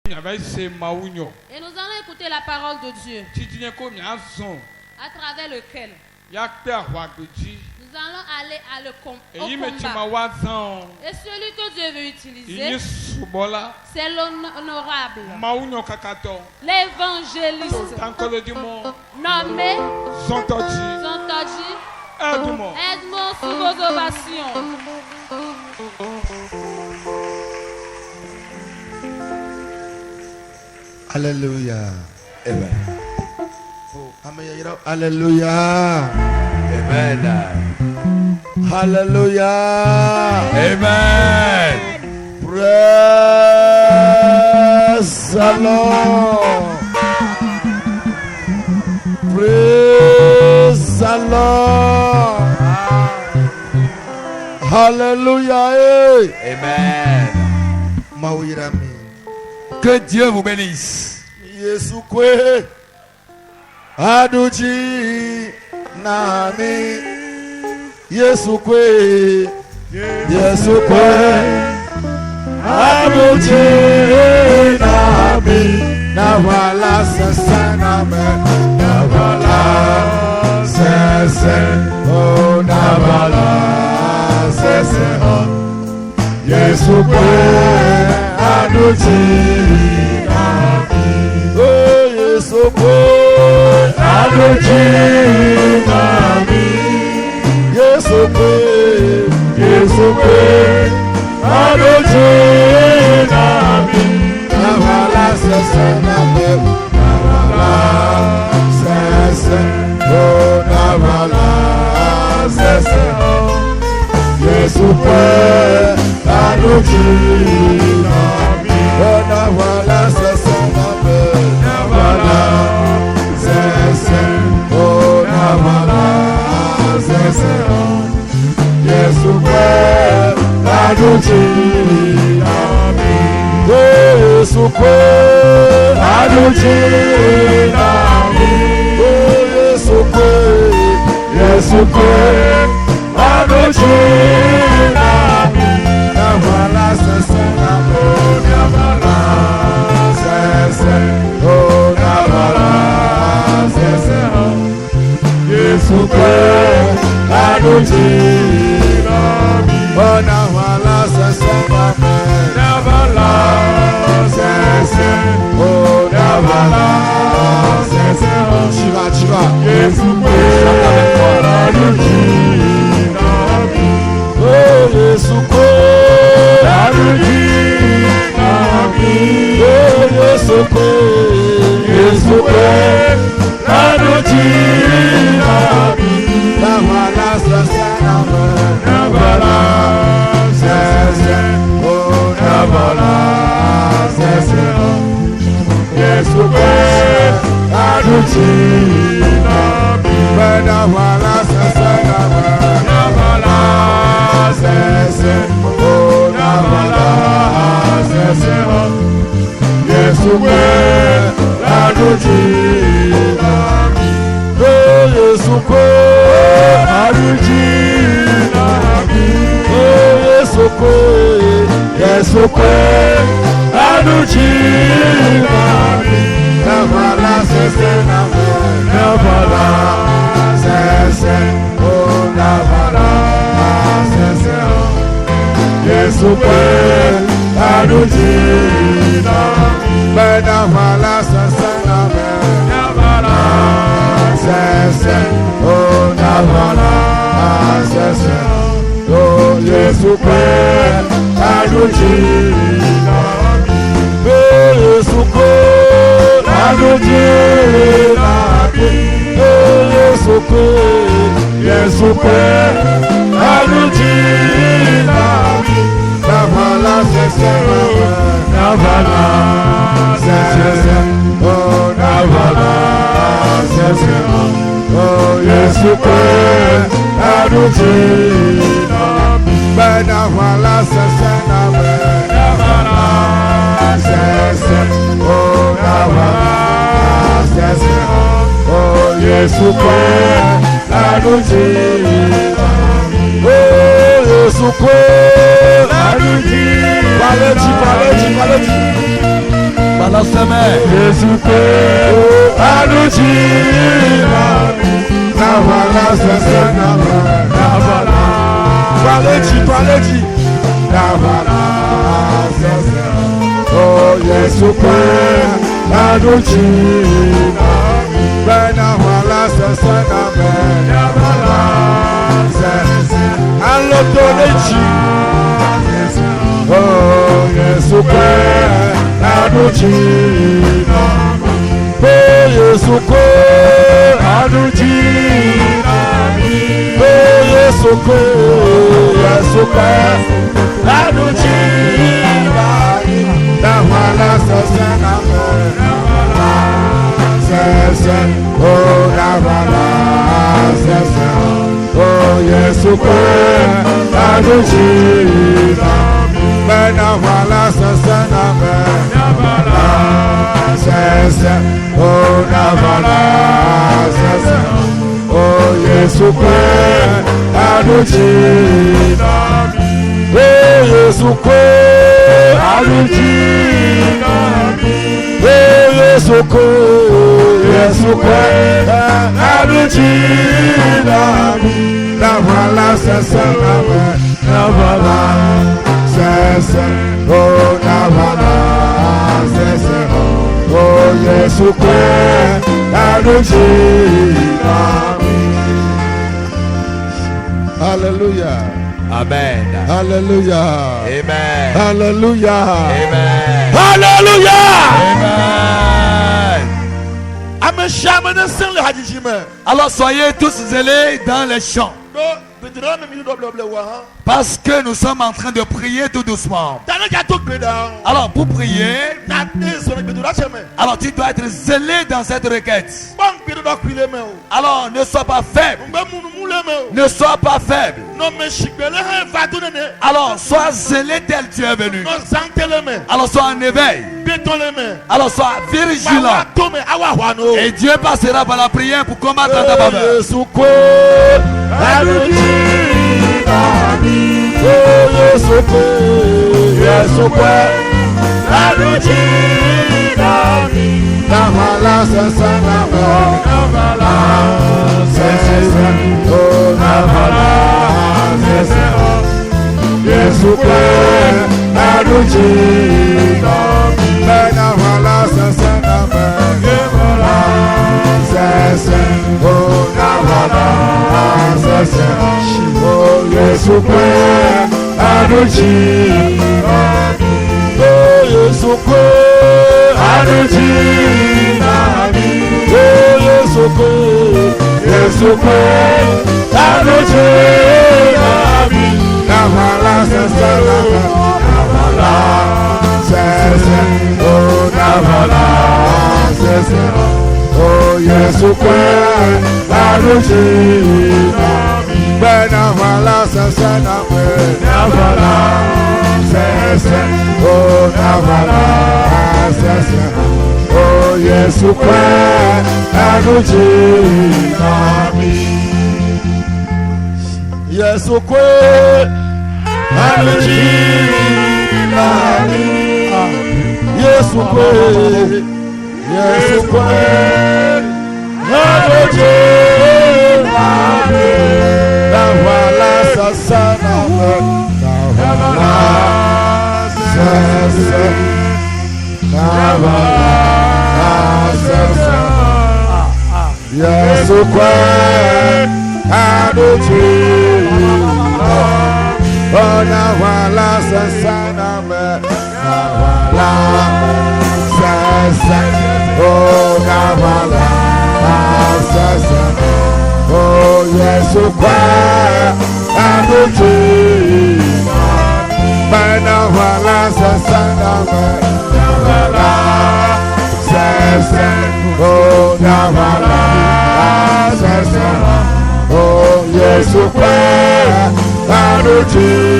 Et nous allons écouter la parole de Dieu à travers lequel nous allons aller à le combat. Et celui que Dieu veut utiliser, c'est l'honorable, l'évangéliste nommé Zontoji Edmond sous vos ovations. Alléluia. Amen. Alléluia. Amen. Alléluia. Amen. Praise the Lord. Praise the Lord. Alléluia. Amen. Mawirami. Que Dieu vous bénisse. Yesu kwe aduji nami. Yesu kwe aduji nami. Nawala sese nami. Nawala sese. Oh nawala sese. Yesu kwe aduji nami. Oh Yesu kwe aduji nami. Yesu kwe aduji nami. Nawala sese nami. Nawala sese. Oh nawala sese. Yesu kwe aduji nami. Oh nawala sese nami. Nawala sese. Oh nawala sese. Yesu kwe aduji nami. Yesu kwe aduji nami. Yesu kwe aduji nami. Nawala sese nami. Nawala sese. Oh nawala sese. Yesu kwe aduji nami. Oh nawala sese nami. Nawala sese. Oh nawala sese. Chiva. Yesu kwe aduji nami. Oh Yesu kwe aduji nami. Oh Yesu kwe aduji nami. Nawala sese nami. Nawala sese. Oh nawala sese. Yesu kwe aduji nami. Nawala sese nami. Nawala sese. Oh nawala sese. Yesu kwe aduji nami. Oh Yesu kwe aduji nami. Oh Yesu kwe aduji nami. Nawala sese nami. Nawala sese. Oh nawala sese. Yesu kwe aduji nami. Nawala sese nami. Nawala sese. Oh nawala sese. Oh Yesu kwe aduji nami. Oh Yesu kwe aduji nami. Oh Yesu kwe aduji nami. Nawala sese. Nawala sese. Oh nawala sese. Oh Yesu kwe aduji nami. Nawala sese nami. Nawala sese. Oh nawala sese. Oh Yesu kwe aduji nami. Oh Yesu kwe aduji. Paleti. Balance ta main. Jésus Christ, Adouchina, Navala, c'est Navala. Toilette, Navala, c'est oh, Jésus Christ, Adouchina, Navala, c'est Navala, c'est Allotolechi. Oh, Jésus Christ, Adouchina, oh, Jésus Christ, Adouchina, oh, Jésus Christ, Adouchina, Navala, c'est oh, Navala, c'est oh, Jésus Christ, Adouchina. Navala, c'est oh, Navala, c'est oh, Jésus Christ, Adouchina, oh, Jésus Christ, Adouchina, oh, Jésus Christ, Adouchina, Navala, c'est Navala. Oh, Navala, oh, Jésus Christ, Adouchina. Hallelujah. Amen. Hallelujah. Amen. Hallelujah. Amen. Hallelujah. Amen. Alors soyez tous zélés dans les champs. Parce que nous sommes en train de prier tout doucement. Alors pour prier, alors tu dois être zélé dans cette requête. Alors ne sois pas faible. Ne sois pas faible. Alors sois zélé tel tu es venu. Alors sois en éveil. Alors sois vigilant. Et Dieu passera par la prière pour combattre ta faveur. Jésus Christ, Adouchina, oh, Jésus Christ, Adouchina, oh, Jésus Christ, Adouchina, Navala, c'est Navala, oh, Navala, c'est oh, Jésus Christ, Adouchina. Navala, c'est Navala, c'est oh, Navala, c'est oh, Jésus Christ, Adouchina, Jésus Christ, Adouchina, Jésus Christ, Jésus Christ, Adouchina. Navala, c'est Navala, c'est Navala, c'est Jésus Christ, Adouchina, oh, Navala, c'est Navala, c'est oh, Navala, c'est oh, Jésus Christ, Adouchina, Navala, c'est Navala, c'est oh, Navala, c'est oh, Jésus Christ, Adouchina.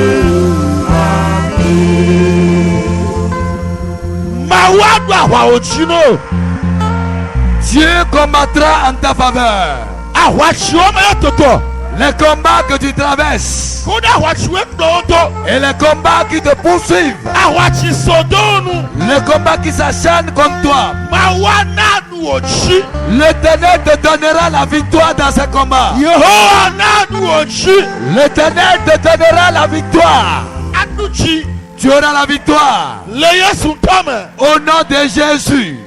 Dieu combattra en ta faveur. Les combats que tu traverses. Et les combats qui te poursuivent. Les combats qui s'acharnent contre toi. L'Éternel te donnera la victoire dans ces combats. L'Éternel te donnera la victoire. Tu auras la victoire. Au nom de Jésus.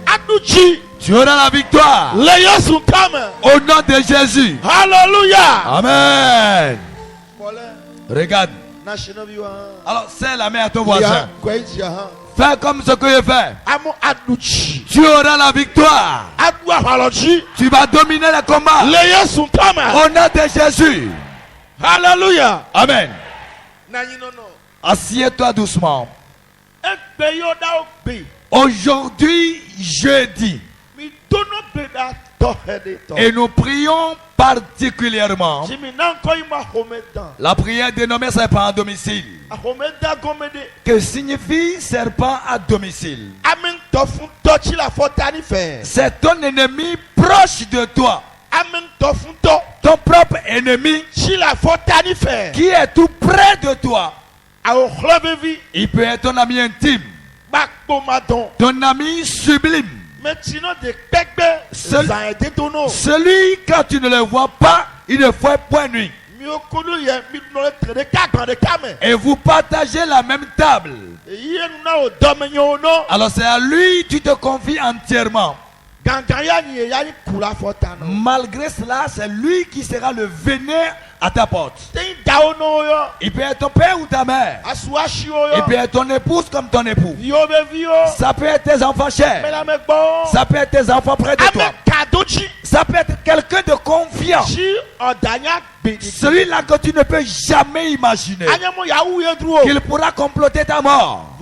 Tu auras la victoire. Au nom de Jésus. Alléluia. Amen. Regarde. Alors, serre la main à ton voisin. Fais comme ce que je fais. Tu auras la victoire. Tu vas dominer le combat. Au nom de Jésus. Alléluia. Amen. Assieds-toi doucement. Aujourd'hui, jeudi. Et nous prions particulièrement la prière dénommée serpent à domicile. Que signifie serpent à domicile? C'est ton ennemi proche de toi. Ton propre ennemi qui est tout près de toi. Il peut être ton ami intime, ton ami sublime. Celui, quand tu ne le vois pas, il ne fait point nuit. Et vous partagez la même table. Alors c'est à lui que tu te confies entièrement. Malgré cela, c'est lui qui sera le venin à ta porte. Il peut être ton père ou ta mère. Il peut être ton épouse comme ton époux. Ça peut être tes enfants chers. Ça peut être tes enfants près de toi. Ça peut être quelqu'un de confiant. Celui-là que tu ne peux jamais imaginer qu'il pourra comploter ta mort.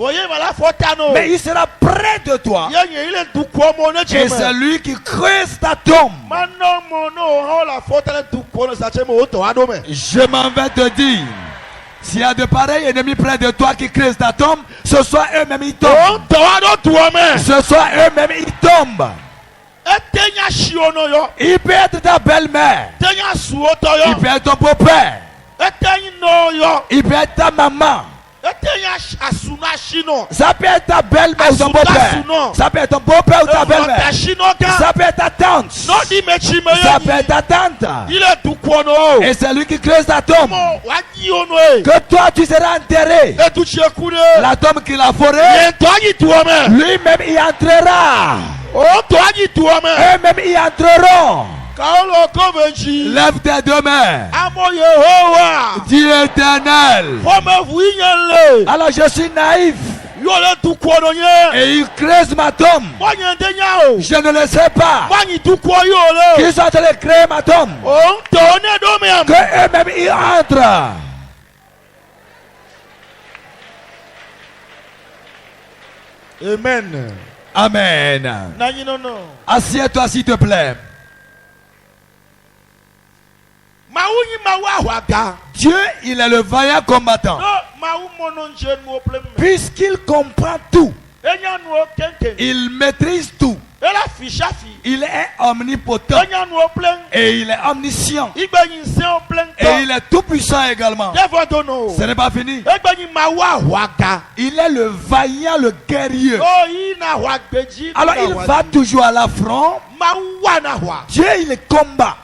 Mais il sera près de toi. Et c'est lui qui creuse ta tombe. Je m'en vais te dire, s'il y a de pareils ennemis près de toi qui creusent ta tombe, ce soir eux-mêmes ils tombent. Ce soir eux-mêmes ils tombent. Il peut être ta belle-mère. Il peut être ton beau-père. Il peut être ta maman. Ça peut être ta belle-mère ou ton beau-père. Ça peut être ton beau-père ou ta belle-mère. Ça peut être ta tante. Ça peut être ta tante. Et c'est lui qui creuse ta tombe. Que toi tu seras enterré. La tombe qu'il a forée, lui-même y entrera. Eux-mêmes y entreront. Lève tes deux mains. Dis Éternel. Alors je suis naïf. Et il creuse ma tombe. Je ne le sais pas. Qu'ils sont en train de créer ma tombe. Que eux-mêmes y entrent. Amen. Amen. Assieds-toi s'il te plaît. Dieu, il est le vaillant combattant. Puisqu'il comprend tout, il maîtrise tout. Il est omnipotent et il est omniscient et il est tout puissant également. Ce n'est pas fini. Il est le vaillant, le guerrier. Alors il va toujours à l'affront. Dieu il combat.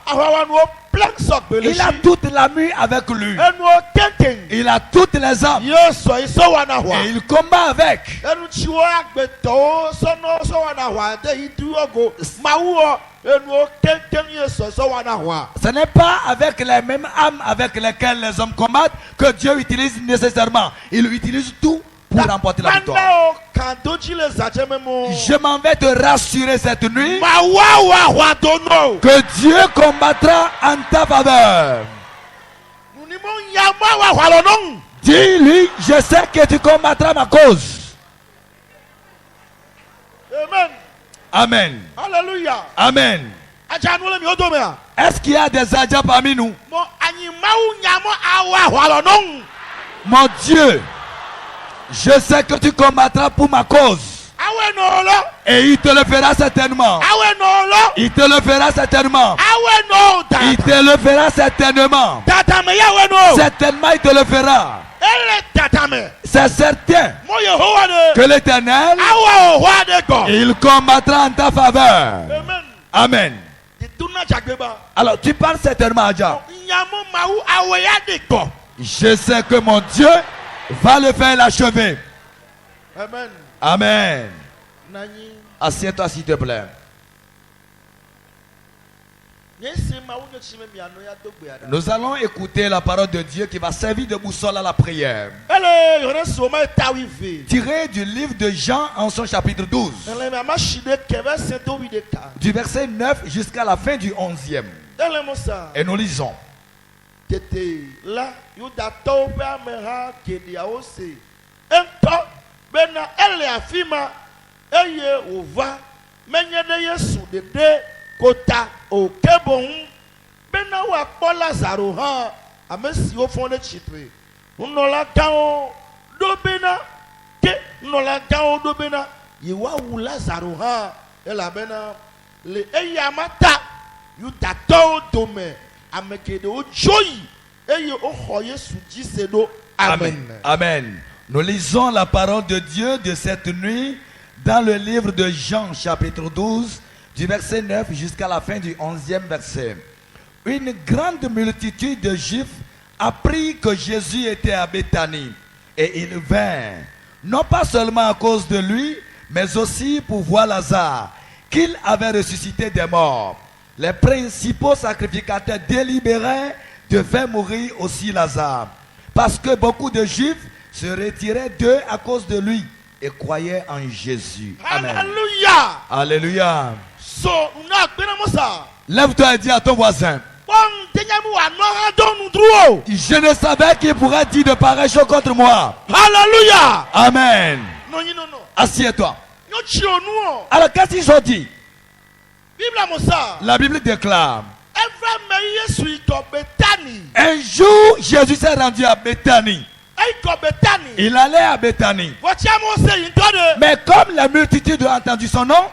Il a toute la nuit avec lui. Il a toutes les armes. Et il combat avec. Ce n'est pas avec les mêmes armes avec lesquelles les hommes combattent que Dieu utilise nécessairement. Il utilise tout pour remporter la victoire. Je m'en vais te rassurer cette nuit que Dieu combattra en ta faveur. Dis-lui, je sais que tu combattras ma cause. Amen. Alléluia. Amen. Est-ce qu'il y a des adjas parmi nous? Mon Dieu, je sais que tu combattras pour ma cause. Et il te le fera certainement. Il te le fera certainement. Il te le fera certainement. Certainement il te le fera. C'est certain que l'Éternel, il combattra en ta faveur. Amen. Alors tu parles certainement à Dieu. Je sais que mon Dieu va le faire l'achever. Amen. Amen. Assieds-toi s'il te plaît. Nous allons écouter la parole de Dieu qui va servir de boussole à la prière. Tiré du livre de Jean en son chapitre 12. Du verset 9 jusqu'à la fin du 11e. Et nous lisons. Kota o kebon bena wa kpɔ Lazaro hã ame siwo fɔ ɖe tsitre nunɔlagãwo ɖo bena ke nunɔlagãwo ɖo bena yewoawu Lazaro hã elabena le eya ma ta Yudatɔwo dome ame geɖewo dzo yi eye woxɔ Yesu dzi se ɖo. Amen. Amen. Nous lisons la parole de Dieu de cette nuit dans le livre de Jean chapitre 12. Du verset 9 jusqu'à la fin du 11e verset. Une grande multitude de Juifs apprit que Jésus était à Béthanie. Et ils vinrent, non pas seulement à cause de lui, mais aussi pour voir Lazare, qu'il avait ressuscité des morts. Les principaux sacrificateurs délibéraient de faire mourir aussi Lazare, parce que beaucoup de Juifs se retiraient d'eux à cause de lui et croyaient en Jésus. Amen. Alléluia. Alléluia. Lève-toi et dis à ton voisin. Je ne savais qu'il pourrait dire de pareilles choses contre moi. Alléluia. Amen. Assieds-toi. Alors qu'est-ce qu'ils ont dit? La Bible déclare. Un jour, Jésus s'est rendu à Béthanie. Il allait à Béthanie. Mais comme la multitude a entendu son nom,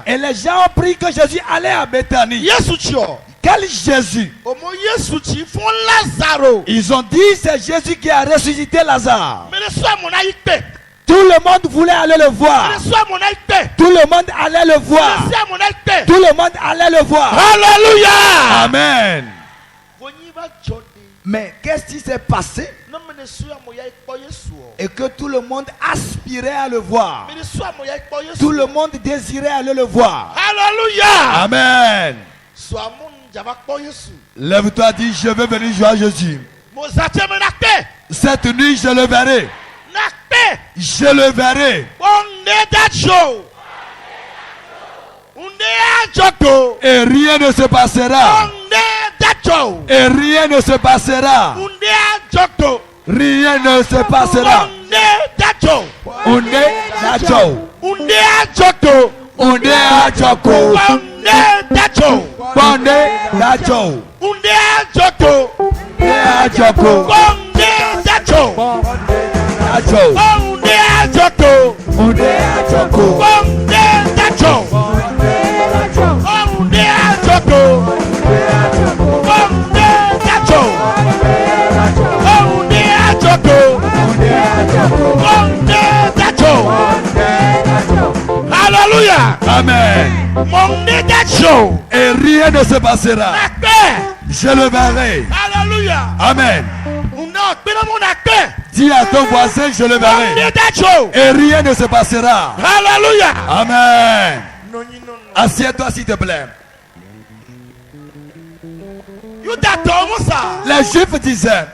et les gens ont pris que Jésus allait à Béthanie. Quel Jésus? Ils ont dit c'est Jésus qui a ressuscité Lazare. Tout le monde voulait aller le voir. Tout le monde allait le voir. Tout le monde allait le voir. Alléluia. Amen. Mais qu'est-ce qui s'est passé? Et que tout le monde aspirait à le voir. Tout le monde désirait aller le voir. Alléluia. Amen. Lève-toi, dis je veux venir jouer à Jésus. Cette nuit je le verrai. Je le verrai. Et rien ne se passera. Et rien ne se passera. Rien ne se passera. Alléluia. Amen. Et rien ne se passera. Je le verrai. Alléluia. Amen. Dis à ton voisin, je le verrai. Et rien ne se passera. Alléluia. Amen. Assieds-toi s'il te plaît. Les Juifs disaient,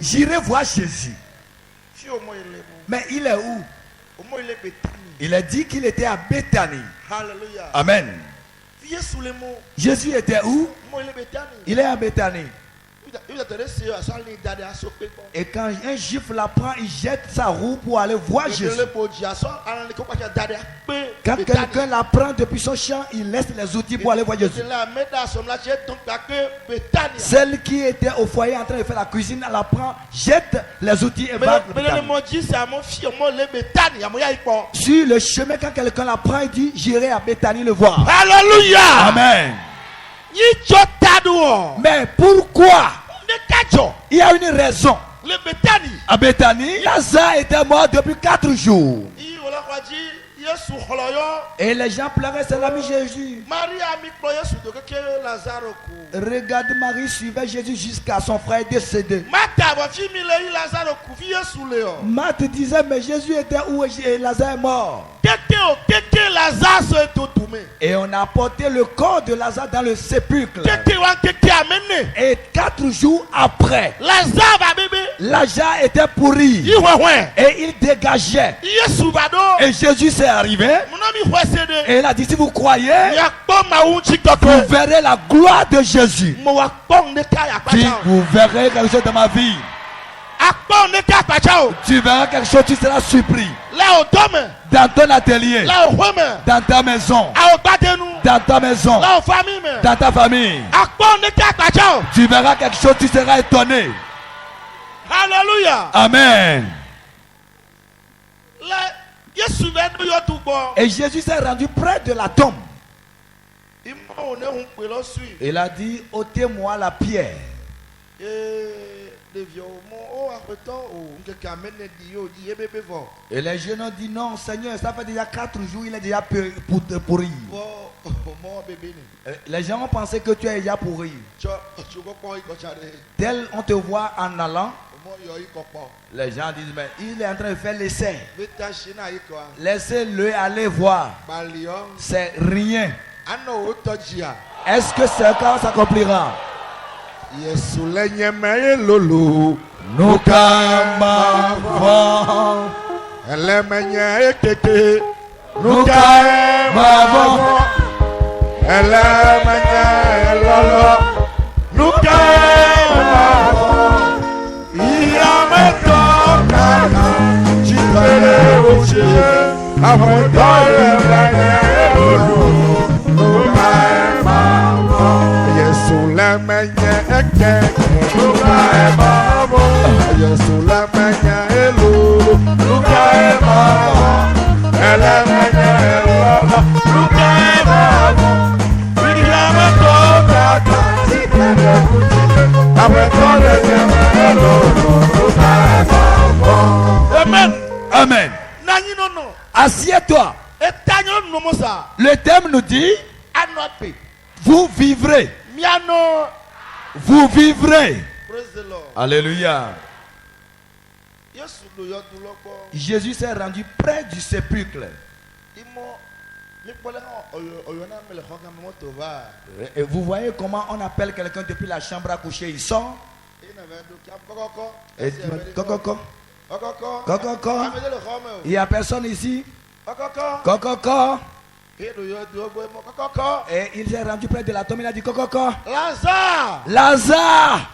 j'irai voir Jésus. Mais il est où? Il a dit qu'il était à Béthanie. Amen. Jésus était où? Il est à Béthanie. Et quand un juif la prend, il jette sa roue pour aller voir Jésus. Quand quelqu'un la prend depuis son champ, il laisse les outils pour aller voir Jésus. Celle qui était au foyer en train de faire la cuisine, elle la prend, jette les outils et va. Sur le chemin, quand quelqu'un la prend, il dit j'irai à Béthanie le voir. Alléluia. Amen. Mais pourquoi? Il y a une raison. À Béthanie, Lazare était mort depuis 4 jours. Et les gens pleuraient, c'est l'ami Jésus. Regarde, Marie suivait Jésus jusqu'à son frère décédé. Marthe disait, mais Jésus était où et Lazare est mort. Et on a porté le corps de Lazare dans le sépulcre. Et 4 jours après, Lazare était pourri. Et il dégageait. Et Jésus s'est arrivé. Et il a dit, si vous croyez, vous verrez la gloire de Jésus. Vous verrez quelque chose dans ma vie. Tu verras quelque chose, tu seras surpris. Dans ton atelier, dans ta maison, dans ta maison, dans ta famille. Tu verras quelque chose, tu seras étonné. Alléluia. Amen. Et Jésus s'est rendu près de la tombe. Il a dit, ôtez-moi la pierre. Et les jeunes ont dit, non Seigneur, ça fait déjà 4 jours, il est déjà pourri. Les gens ont pensé que tu es déjà pourri. Tel on te voit en allant, les gens disent, mais il est en train de faire l'essai. Laissez-le aller voir. C'est rien. Est-ce que ce cas s'accomplira? Nous camavons. Nous camavons. Nous Amen. Amen. Assieds-toi. Le thème nous dit, vous vivrez. Vous vivrez. Alléluia. Jésus s'est rendu près du sépulcre. Et vous voyez comment on appelle quelqu'un depuis la chambre à coucher. Il sort. Et dit, il n'y a personne ici. Et il s'est rendu près de la tombe. Il a dit Lazare. Lazare.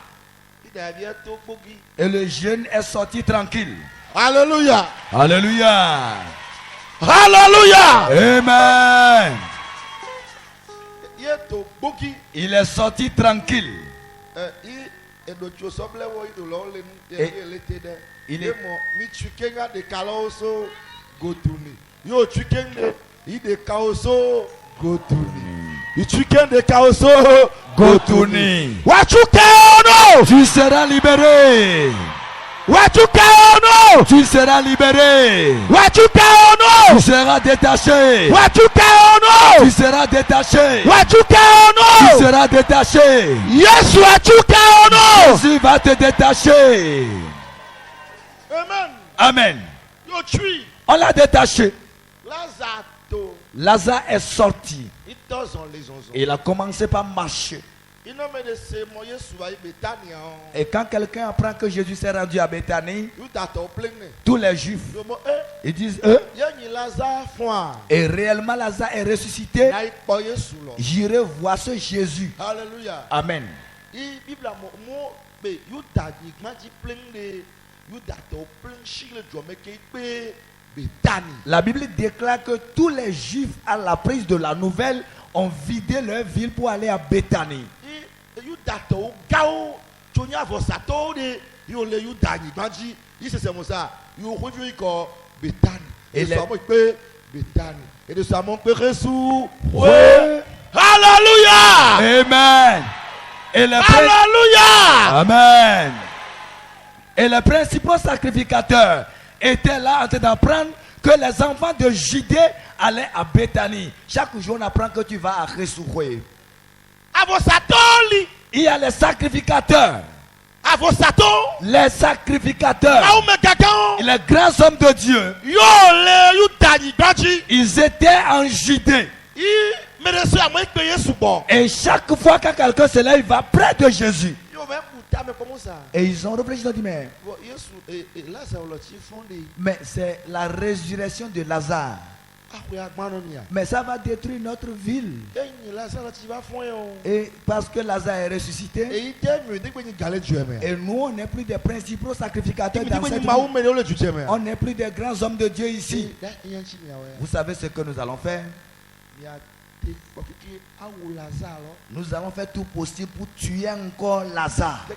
Et le jeune est sorti tranquille. Alléluia. Alléluia. Alléluia. Amen. Il est sorti tranquille. Il est tu seras libéré. Tu seras libéré. Tu seras détaché. Tu seras détaché. Tu seras détaché. Jésus va te détacher. Amen. On l'a détaché. Lazare est sorti. Et il a commencé par marcher. Et quand quelqu'un apprend que Jésus s'est rendu à Béthanie, tous les Juifs, ils disent et réellement Lazare est ressuscité. J'irai voir ce Jésus. Alléluia. Amen. La Bible déclare que tous les Juifs à la prise de la nouvelle ont vidé leur ville pour aller à Béthanie. Alléluia. Amen. Alléluia. Amen. Et les principaux sacrificateurs étaient là en train d'apprendre que les enfants de Judée allaient à Béthanie. Chaque jour, on apprend que tu vas à Resouroué. Il y a les sacrificateurs. Les sacrificateurs. Les grands hommes de Dieu. Ils étaient en Judée. Et chaque fois que quelqu'un se lève, il va près de Jésus. Et ils ont réfléchi, ils ont dit, mais c'est la résurrection de Lazare. Mais ça va détruire notre ville. Et parce que Lazare est ressuscité, et nous on n'est plus des principaux sacrificateurs dans cette ville. On n'est plus des grands hommes de Dieu ici. Vous savez ce que nous allons faire? Nous allons faire tout possible pour tuer encore Lazare.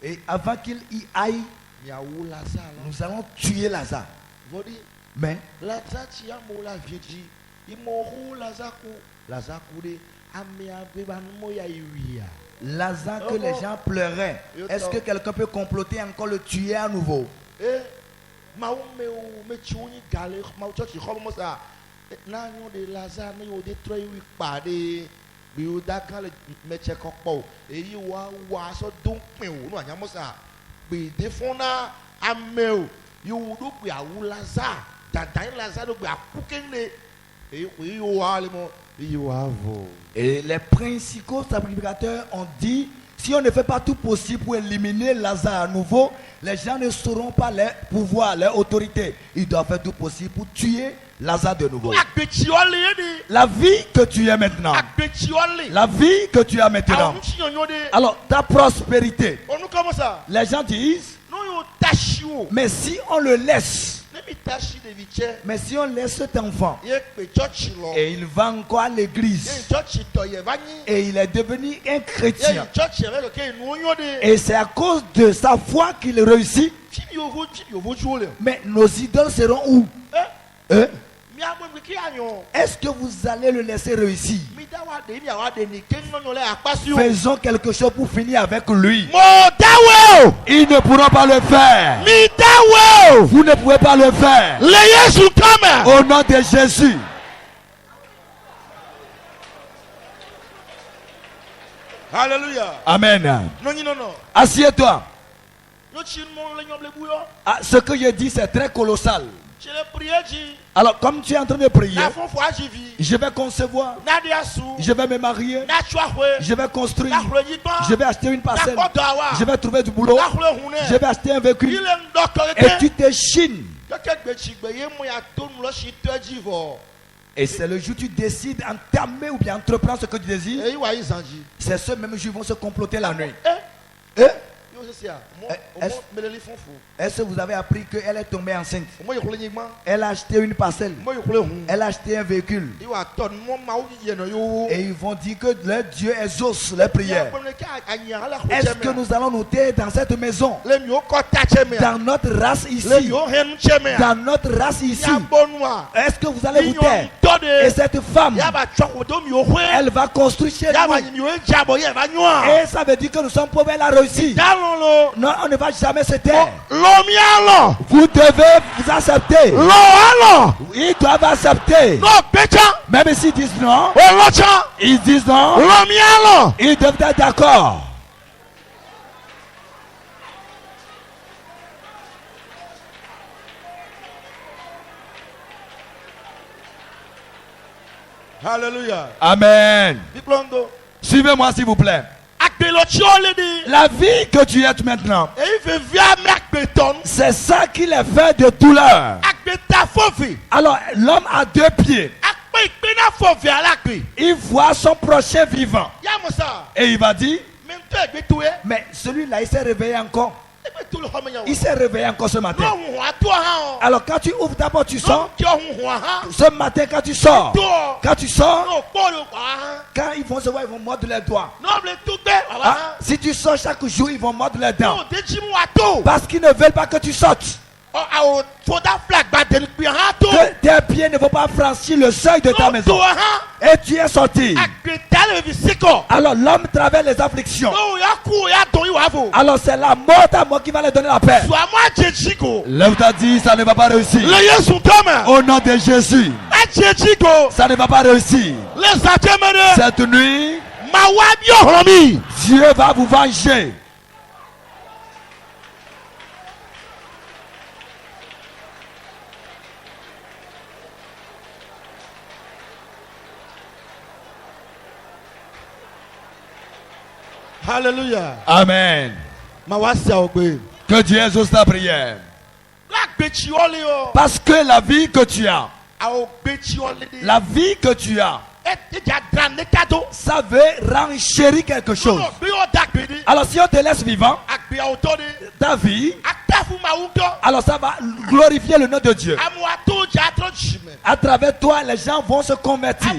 Et avant qu'il y aille, nous allons tuer Lazare. Mais Lazare que les gens pleuraient, est-ce que quelqu'un peut comploter encore le tuer à nouveau? Et les principaux sacrificateurs ont dit, si on ne fait pas tout possible pour éliminer Lazare à nouveau, les gens ne sauront pas leur pouvoir, leur autorité. Ils doivent faire tout possible pour tuer Lazare de nouveau. La vie que tu as maintenant, la vie que tu as maintenant, alors ta prospérité, les gens disent, mais si on le laisse, mais si on laisse cet enfant et il va encore à l'église et il est devenu un chrétien et c'est à cause de sa foi qu'il réussit, mais nos idoles seront où? Est-ce que vous allez le laisser réussir? Faisons quelque chose pour finir avec lui. Ils ne pourront pas le faire. Vous ne pouvez pas le faire. Au nom de Jésus. Alléluia. Amen. Assieds-toi. Ah, ce que je dis, c'est très colossal. Alors, comme tu es en train de prier, je vais concevoir, je vais me marier, je vais construire, je vais acheter une parcelle, je vais trouver du boulot, je vais acheter un véhicule, et tu te chines. Et c'est le jour où tu décides d'entamer ou bien entreprendre ce que tu désires. C'est ceux mêmes jours qui vont se comploter la nuit. Est-ce que vous avez appris qu'elle est tombée enceinte? Elle a acheté une parcelle. Elle a acheté un véhicule. Et ils vont dire que leur Dieu exauce les prières. Est-ce que nous allons noter dans cette maison, dans notre race ici, dans notre race ici, est-ce que vous allez vous taire? Et cette femme, elle va construire chez nous. Et ça veut dire que nous sommes pauvres, elle a réussi. Non, on ne va jamais se taire. Vous devez vous accepter. Ils doivent accepter. Même s'ils disent non, ils disent non. Ils doivent être d'accord. Alléluia. Amen. Suivez-moi s'il vous plaît. La vie que tu es maintenant, c'est ça qui les fait de douleur. Alors l'homme a deux pieds. Il voit son prochain vivant et il va dire, Mais celui-là, il s'est réveillé encore. Il s'est réveillé encore ce matin. Alors quand tu ouvres d'abord, tu sors. Ce matin, quand tu sors, quand ils vont se voir, ils vont mordre les doigts. Si tu sors chaque jour, ils vont mordre les dents. Parce qu'ils ne veulent pas que tu sortes. Que tes pieds ne vont pas franchir le seuil de ta maison. Et tu es sorti. Alors l'homme traverse les afflictions. Alors c'est la mort à moi qui va lui donner la paix. L'homme t'a dit ça ne va pas réussir. Au nom de Jésus, ça ne va pas réussir. Cette nuit, Dieu va vous venger. Alléluia. Amen. Que Dieu exauce ta prière. Parce que la vie que tu as, ça veut renchérir quelque chose. Alors si on te laisse vivant, ta vie, alors ça va glorifier le nom de Dieu. À travers toi, les gens vont se convertir.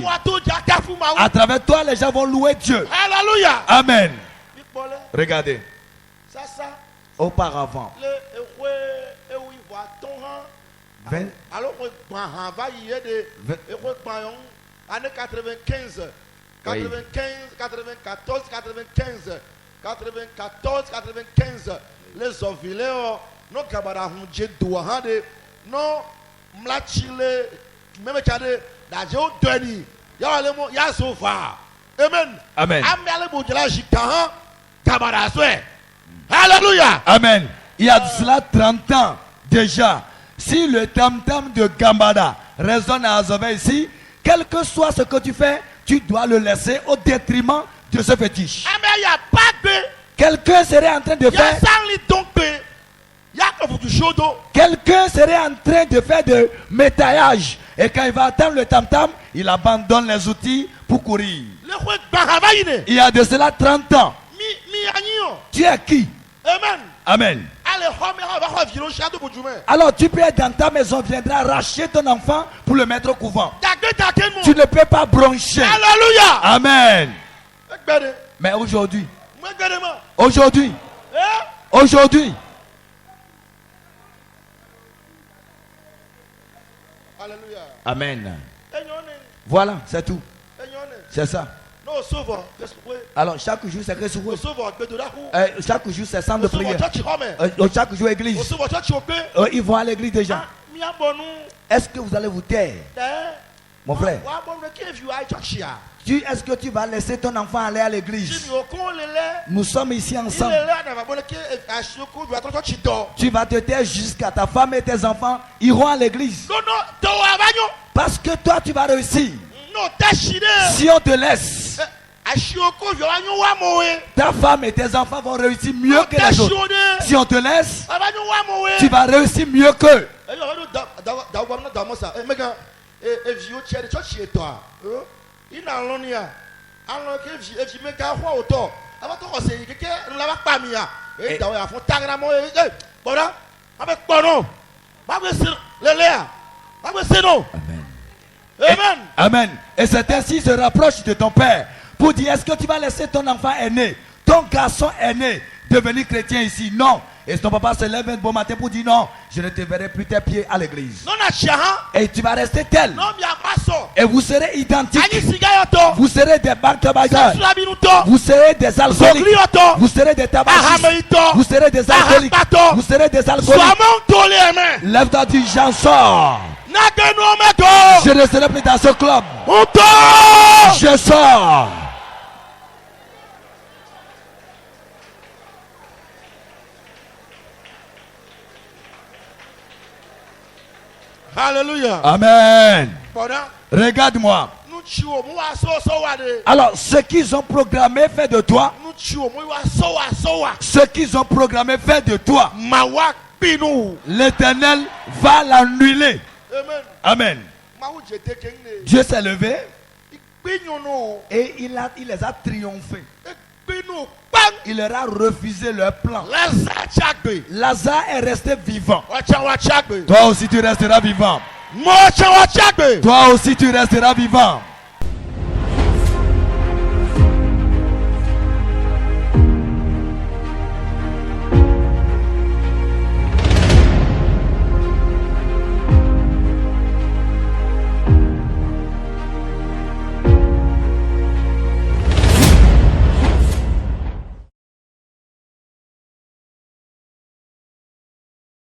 À travers toi, les gens vont louer Dieu. Alléluia. Amen. Regardez. Auparavant. Alors, année 95, 94, 95, les oviléos, nos camarades ont dit douane, non, mlachile, même cade, d'ajou deni, y'a sofa. Amen. Amen. Alléluia. Amen. Il y a de cela 30 ans déjà. Si le tam-tam de Gambada résonne à Azové ici, quel que soit ce que tu fais, tu dois le laisser au détriment de ce fétiche. Quelqu'un serait en train de faire. Quelqu'un serait en train de faire de métaillage. Et quand il va attendre le tam-tam, il abandonne les outils pour courir. Il y a de cela 30 ans. Tu es qui? Amen. Amen. Alors tu peux être dans ta maison, viendra arracher ton enfant pour le mettre au couvent. Tu ne peux pas broncher. Alléluia. Amen. Mais aujourd'hui, Amen. Voilà, c'est tout. C'est ça. Alors chaque jour c'est que chaque jour c'est centre de prière. Chaque jour église. Ils vont à l'église déjà. Est-ce que vous allez vous taire? Mon frère. Est-ce que tu vas laisser ton enfant aller à l'église? Nous sommes ici ensemble. Tu vas te taire jusqu'à ta femme et tes enfants iront à l'église. Parce que toi tu vas réussir. Si on te laisse, ta femme et tes enfants vont réussir mieux que les autres. Si on te laisse, tu vas réussir mieux qu'eux. Amen. Amen. Et c'est ainsi se rapproche de ton père pour dire, est-ce que tu vas laisser ton enfant aîné, ton garçon aîné, devenir chrétien ici? Non. Et ton papa se lève un bon matin pour dire, non, je ne te verrai plus tes pieds à l'église. Et tu vas rester tel. Et vous serez identiques. Vous serez des barcabagards. Vous serez des alcooliques. Vous serez des tabagistes. Vous serez des alcooliques. Vous serez des alcooliques. Lève-toi du j'en sors. Je ne serai plus dans ce club. Je sors. Alléluia. Amen. Regarde-moi. Alors, ce qu'ils ont programmé fait de toi, ce qu'ils ont programmé fait de toi, l'Éternel va l'annuler. Amen. Dieu s'est levé et il les a triomphés. il leur a refusé leur plan. Lazare est resté vivant. Toi aussi tu resteras vivant. Toi aussi tu resteras vivant.